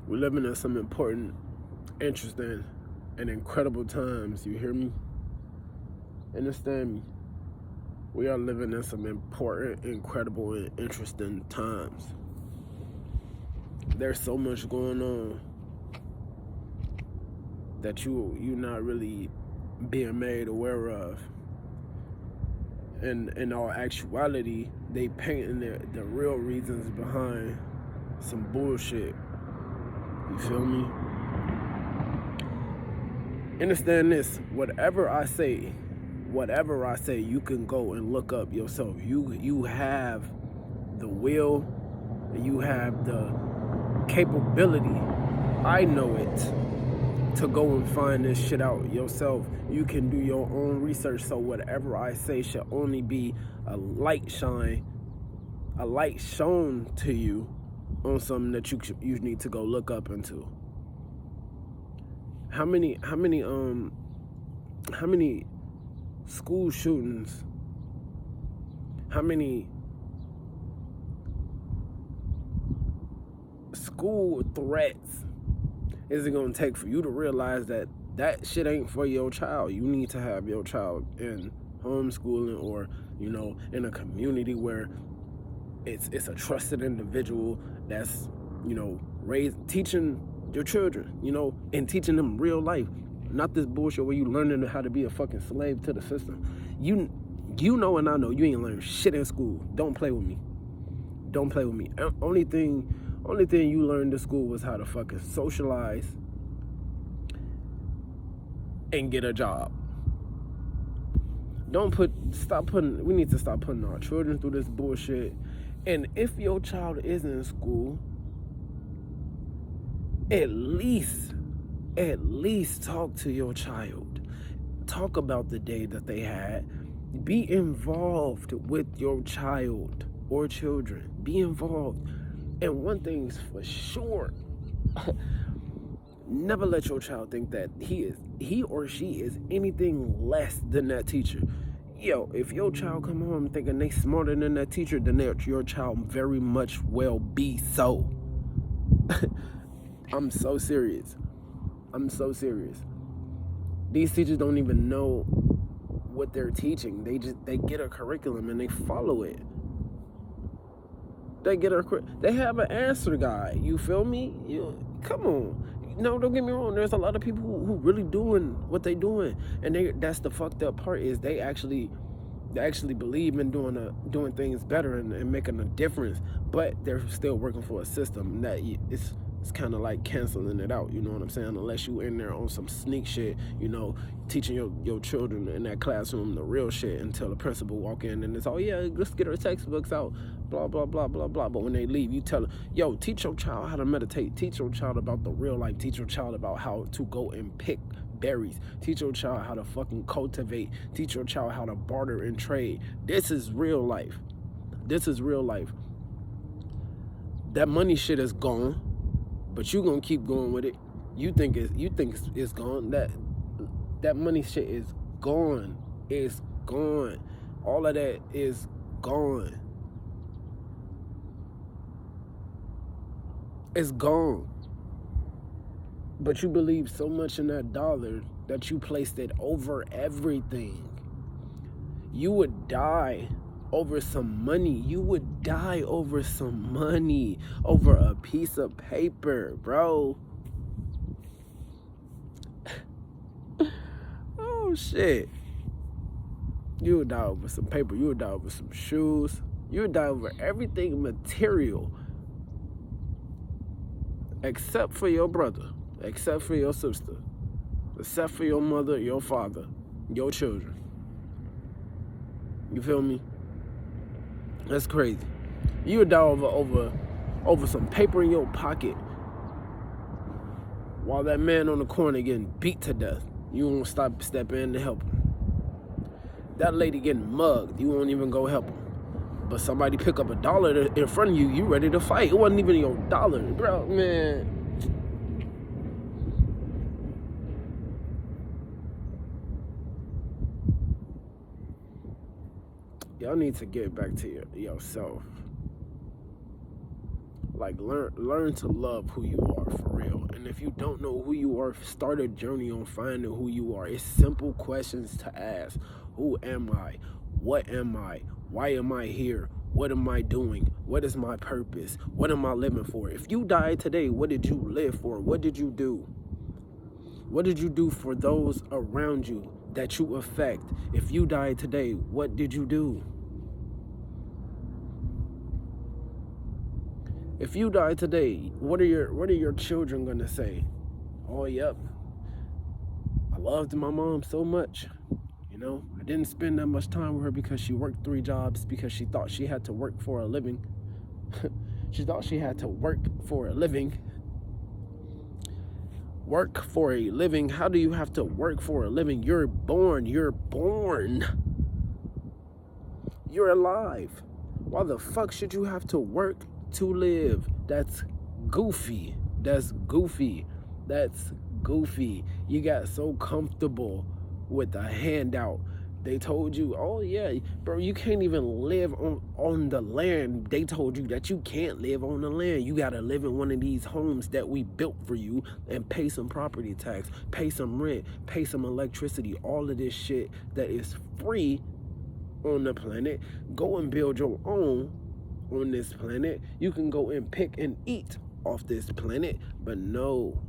We're living in some important, interesting, and incredible times. You hear me? Understand me? We are living in some important, incredible, and interesting times. There's so much going on that you're not really being made aware of. And in all actuality, they painting the real reasons behind some bullshit. You feel me? Understand this. Whatever I say, you can go and look up yourself. You have the will, and you have the capability. I know it, to go and find this shit out yourself. You can do your own research. So whatever I say should only be a light shown to you on something that you need to go look up into. How many school shootings, how many school threats is it gonna take for you to realize that shit ain't for your child? You need to have your child in homeschooling, or in a community where it's a trusted individual that's teaching your children, and teaching them real life, not this bullshit where you learning how to be a fucking slave to the system. You know, and I know you ain't learned shit in school. Don't play with me. Only thing you learned in school was how to fucking socialize and get a job. We need to stop putting our children through this bullshit. And if your child is in school, at least talk to your child. Talk about the day that they had. Be involved with your child or children. Be involved. And one thing's for sure, never let your child think that he or she is anything less than that teacher. Yo, if your child come home thinking they smarter than that teacher, then your child very much will be so. I'm so serious. These teachers don't even know what they're teaching. They get a curriculum and they follow it. They have an answer guide. You feel me? Come on. No, don't get me wrong. There's a lot of people who really doing what they doing, and that's the fucked up part, is they actually believe in doing things better and making a difference, but they're still working for a system that it's kind of like canceling it out. You know what I'm saying? Unless you in there on some sneak shit, teaching your children in that classroom the real shit, until the principal walk in and it's, oh yeah, let's get our textbooks out, blah blah blah blah blah. But when they leave, you tell them, yo, teach your child how to meditate, teach your child about the real life, teach your child about how to go and pick berries, teach your child how to fucking cultivate, teach your child how to barter and trade. This is real life. That money shit is gone, but you gonna keep going with it. You think it's gone. That money shit is gone. It's gone. All of that is gone. It's gone. But you believe so much in that dollar that you placed it over everything. You would die over some money. You would die over some money, over a piece of paper, bro. Oh, shit. You would die over some paper. You would die over some shoes. You would die over everything material, except for your brother, except for your sister, except for your mother, your father, your children. You feel me? That's crazy. You would die over some paper in your pocket, while that man on the corner getting beat to death. You won't step in to help him. That lady getting mugged, you won't even go help him. But somebody pick up $1 in front of you, you ready to fight. It wasn't even your dollar, bro, man. Y'all need to get back to yourself. Like, learn to love who you are for real. And if you don't know who you are, start a journey on finding who you are. It's simple questions to ask. Who am I? What am I? Why am I here? What am I doing? What is my purpose? What am I living for? If you died today, what did you live for? What did you do? What did you do for those around you that you affect? If you died today, what did you do? If you die today, what are your children gonna say? Oh, yep, I loved my mom so much. You know, I didn't spend that much time with her because she worked 3 jobs because she thought she had to work for a living. She thought she had to work for a living. Work for a living? How do you have to work for a living? You're born. You're born. You're alive. Why the fuck should you have to work to live? That's goofy. That's goofy. That's goofy. You got so comfortable with the handout. They told you, oh yeah, bro, you can't even live on the land. They told you that you can't live on the land. You gotta live in one of these homes that we built for you and pay some property tax, pay some rent, pay some electricity, all of this shit that is free on the planet. Go and build your own on this planet. You can go and pick and eat off this planet. But no,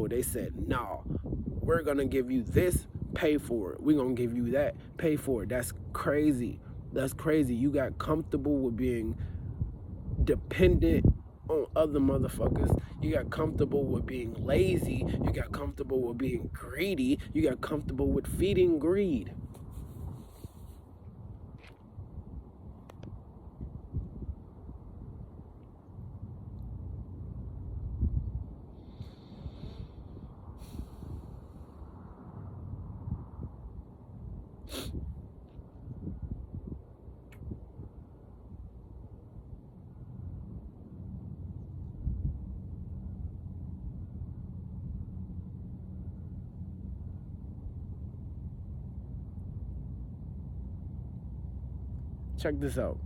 they said, no, we're gonna give you this, pay for it. We're gonna give you that, pay for it. That's crazy. That's crazy. You got comfortable with being dependent on other motherfuckers. You got comfortable with being lazy. You got comfortable with being greedy. You got comfortable with feeding greed. Check this out.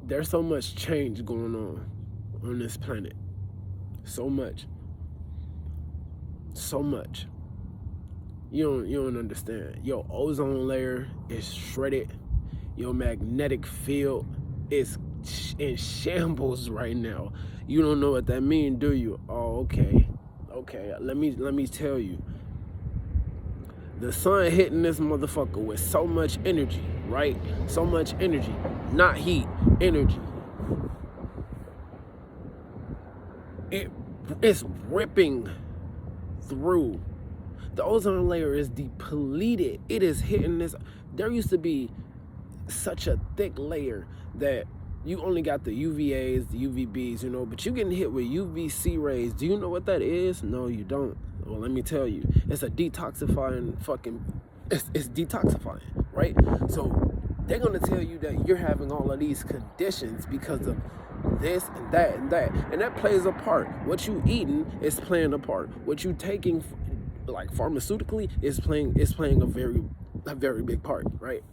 There's so much change going on this planet. So much. So much. You don't understand. Your ozone layer is shredded. Your magnetic field is in shambles right now. You don't know what that means, do you? Oh, okay. Let me tell you. The sun hitting this motherfucker with so much energy, right? So much energy. Not heat, energy. It's ripping through. The ozone layer is depleted. It is hitting this. There used to be such a thick layer that you only got the UVAs, the UVBs, you know, but you getting hit with UVC rays. Do you know what that is? No, you don't. Well, let me tell you. It's a detoxifying it's detoxifying, right? So they're going to tell you that you're having all of these conditions because of this and that and that. And that plays a part. What you eating is playing a part. What you taking, like pharmaceutically, is playing a very big part, right?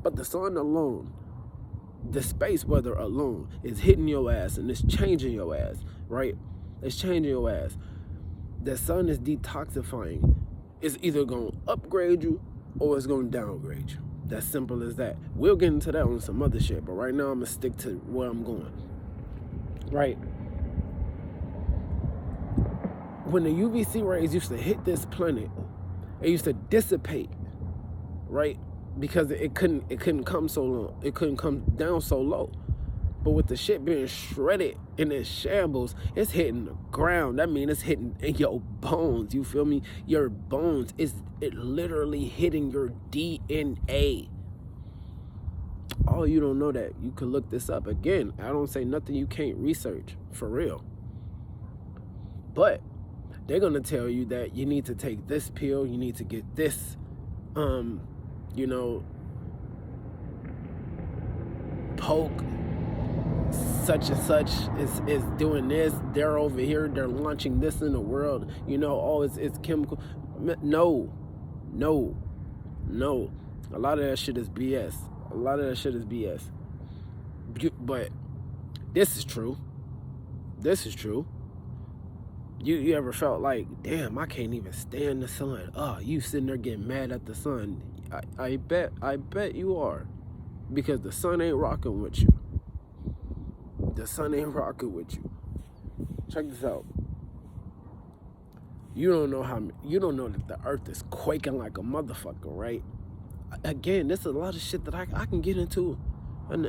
But the sun alone, the space weather alone is hitting your ass and it's changing your ass, right? It's changing your ass. The sun is detoxifying. It's either going to upgrade you or it's going to downgrade you. That's simple as that. We'll get into that on some other shit, but right now I'm going to stick to where I'm going. Right? When the UVC rays used to hit this planet, it used to dissipate, right? Because it couldn't come so long. It couldn't come down so low. But with the shit being shredded in its shambles, it's hitting the ground. That means it's hitting in your bones. You feel me? Your bones. It literally hitting your DNA. Oh, you don't know that. You could look this up. Again, I don't say nothing you can't research. For real. But they're going to tell you that you need to take this pill. You need to get this, you know, poke. Such and such is doing this. They're over here. They're launching this in the world. You know, oh, it's chemical. No. A lot of that shit is BS. A lot of that shit is BS. But this is true. This is true. You ever felt like, damn, I can't even stand the sun? Oh, you sitting there getting mad at the sun. I bet you are. Because the sun ain't rocking with you. The sun ain't rocking with you. Check this out. You don't know that the earth is quaking like a motherfucker, right? Again, there's a lot of shit that I can get into in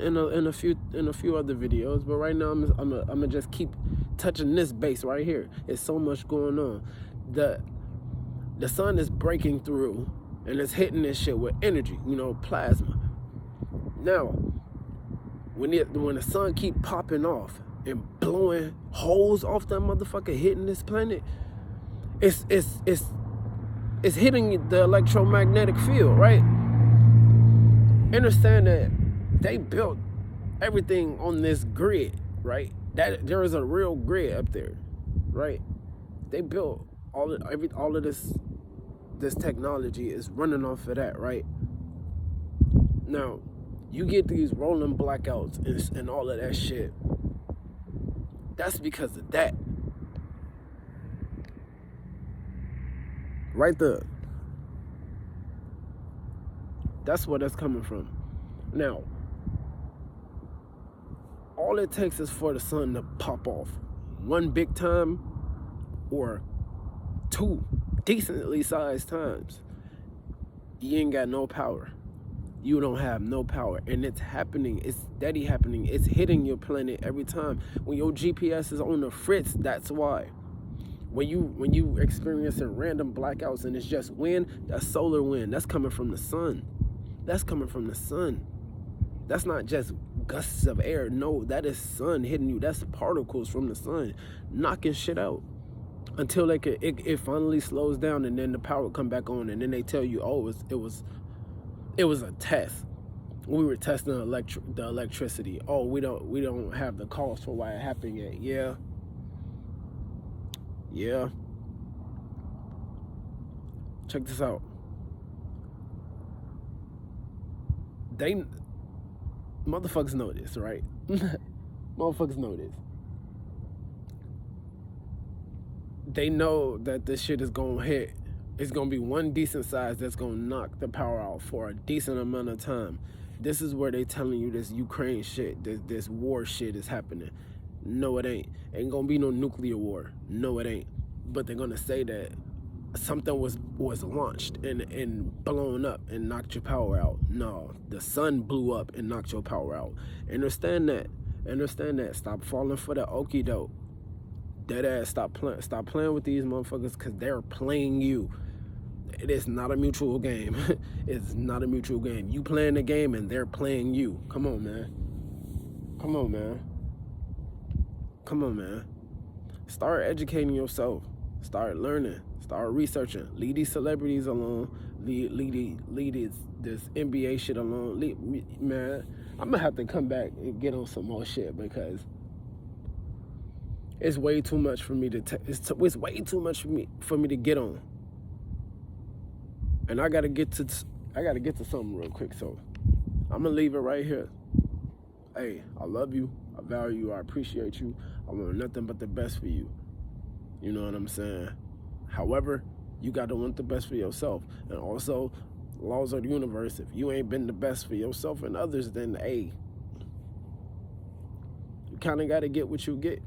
a few other videos, but right now I'm gonna just keep touching this base right here. It's so much going on. The sun is breaking through and it's hitting this shit with energy, plasma. Now, when the sun keep popping off and blowing holes off that motherfucker, hitting this planet, it's hitting the electromagnetic field, right? Understand that they built everything on this grid, right? That there is a real grid up there, right? They built all of this technology is running off of that, right? Now, you get these rolling blackouts and all of that shit. That's because of that. Right there. That's where that's coming from. Now, all it takes is for the sun to pop off one big time or two decently sized times. You ain't got no power. You don't have no power. And it's happening. It's steady happening. It's hitting your planet every time. When your GPS is on the fritz, that's why. When you experiencing random blackouts and it's just wind, that's solar wind. That's coming from the sun. That's coming from the sun. That's not just gusts of air. No, that is sun hitting you. That's particles from the sun knocking shit out until it finally slows down, and then the power come back on, and then they tell you, oh, it was a test. We were testing the electricity. Oh, we don't have the cause for why it happened yet. Yeah. Check this out. Motherfuckers know this, right? Motherfuckers know this. They know that this shit is gonna hit. It's gonna be one decent size that's gonna knock the power out for a decent amount of time. This is where they telling you this Ukraine shit, this war shit is happening. No, it ain't. Ain't gonna be no nuclear war. No, it ain't. But they're gonna say that something was launched and blown up and knocked your power out. No, the sun blew up and knocked your power out. Understand that. Stop falling for the okie doke. Dead ass. Stop playing with these motherfuckers, because they're playing you. It is not a mutual game. It's not a mutual game. You playing the game and they're playing you. Come on, man. Start educating yourself. Start learning. Start researching. Leave these celebrities alone. Leave this NBA shit alone. Man, I'm gonna have to come back and get on some more shit, because it's way too much for me to it's way too much for me to get on. And I gotta get to something real quick, so I'm gonna leave it right here. Hey, I love you. I value you. I appreciate you. I want nothing but the best for you. You know what I'm saying? However, you got to want the best for yourself. And also, laws of the universe, if you ain't been the best for yourself and others, then, hey, you kind of got to get what you get.